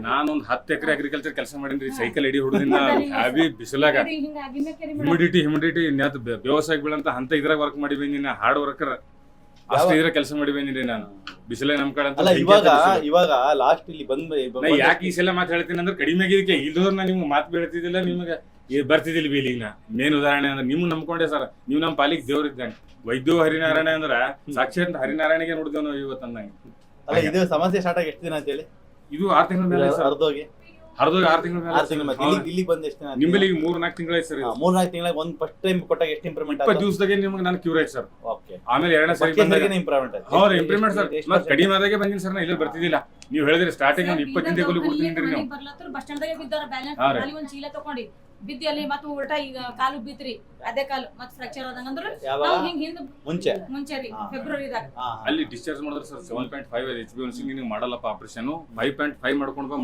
ನಾನೊಂದ್ 10 ಎಕರೆ ಅಗ್ರಿಕಲ್ಚರ್ ಕೆಲಸ ಮಾಡೀನಿ ಸೈಕಲ್ ಎಡಿ ಹೊಡೆದಿನ ಹ್ಯಾವಿ ಬಿಸಿಲಾಗ ಹ್ಯುಮಿಡಿಟಿ ವ್ಯವಸಾಯ ಬೀಳಂತ ಅಂತ ಇದ್ರಾಗ ವರ್ಕ್ ಮಾಡಿ ಬಂದಿನ ಹಾರ್ಡ್ ವರ್ಕರ್ ಅಷ್ಟು ಇದ್ರ ಕೆಲಸ ಮಾಡಿ ಬಂದಿನಿ ನಾನು ಬಿಸಿಲೇ ನಮ್ ಕಡೆ ಅಲ್ಲ ಇವಾಗ ಲಾಸ್ಟ್ ಇಲ್ಲಿ ಬಂದ್ ಯಾಕೆ ಈ ಸಲ ಮಾತು ಹೇಳ್ತೀನಿ ಅಂದ್ರೆ ಕಡಿಮೆ ಆಗಿದ್ದಕ್ಕೆ ಇಲ್ಲದವ್ರು ನಾ ನಿಮ್ಗೆ ಮಾತು ಬೀಳ್ತಿದ್ದಿಲ್ಲ ನಿಮ್ಗೆ ಬರ್ತಿದ್ದಿಲ್ಲ ಬೀಲಿಂಗ್ ಮೇನ್ ಉದಾಹರಣೆ ಅಂದ್ರೆ ನಿಮ್ಗೆ ನಂಬ್ಕೊಂಡೆ ಸರ್ ನೀವು ನಮ್ಮ ಪಾಲಿಗೆ ದೇವ್ರ ಇದ್ದಂಗೆ ವೈದ್ಯೋ ಹರಿನಾರಾಯಣ ಅಂದ್ರ ಸಾಕ್ಷಾತ್ ಹರಿನಾರಾಯಣಿಗೆ ನೋಡಿದೇವ್ ನಾವು ಇವತ್ತಂದಂಗೆ. ಅಲ್ಲ ಇದು ಸಮಸ್ಯೆ ಸ್ಟಾರ್ಟ್ ಆಗಿ ಎಷ್ಟು ದಿನ ಅಂತ ಹೇಳಿ? ಇದು 6 ತಿಂಗಳ ಮೇಲೆ ಹರಿದೋಗಿ 6 ತಿಂಗಳ ಮೇಲೆ ಇಲ್ಲಿ ಬಂದ ಎಷ್ಟು ದಿನ? ನಿಮ್ಮಲ್ಲಿ 3-4 ತಿಂಗಳಾಯ್ತು ಸರ್. 3-4 ತಿಂಗಳಿಗೆ ಒಂದು ಫಸ್ಟ್ ಟೈಮ್ ಕೊಟ್ಟಾಗ ಎಷ್ಟು ಇಂಪ್ರೂವ್ಮೆಂಟ್ ಆಯ್ತು? 20 ದಿವಸದಾಗೆ ನಿಮ್ಗೆ ನಾನು ಕ್ಯೂರ್ ಆಯ್ತು ಸರ್. ಓಕೆ. ಆಮೇಲೆ ಎರಡನೇ ಸರಿ ಬಂದಾಗ ಇಂಪ್ರೂವ್ಮೆಂಟ್ ಆಯ್ತು. ಹೌದು ಇಂಪ್ರೂವ್ಮೆಂಟ್ ಸರ್. ಮತ್ತೆ ಕಡಿಮೆ ಆದಾಗೆ ಬಂದಿನಿ ಸರ್. ನಾ ಇಲ್ಲಿ ಬರ್ತಿದ್ದಿಲ್ಲ. ನೀವು ಹೇಳಿದ್ರಿ ಸ್ಟಾರ್ಟಿಂಗ್ ಒಂದು 20 ದಿನದ ಕೂಲಿ ಕೊಡ್ತೀನಿ ನೀವು. ಬಸ್ ಸ್ಟ್ಯಾಂಡ್ ದಾಗೆ ಬಿದ್ದಾರ ಬ್ಯಾಲೆನ್ಸ್ ಒಂದು ಚೀಲ ತಗೊಂಡಿ ಬಿದ್ದಿ ಅಲ್ಲಿ ಮತ್ತೆ ಉಲ್ಟಾ ಈಗ ಕಾಲು ಬಿತ್ರಿ ಅದೇ ಕಾಲು ಮತ್ತೆ ಫ್ರಾಕ್ಚರ್ ಆದಂಗ ಅಂದ್ರೆ ನಾವು ಹಿಂಗ್ ಹಿಂದ ಮುಂಚೆ ರೀ ಫೆಬ್ರವರಿದಾಗ ಅಲ್ಲಿ ಡಿಸ್ಚಾರ್ಜ್ ಮಾಡಿದ್ರೆ ಸರ್ 7.5 HbA1c ನಿಮಗೆ ಮಾಡಲ್ಲಪ್ಪ ಆಪರೇಷನ್ 5.5 ಮಾಡ್ಕೊಂಡು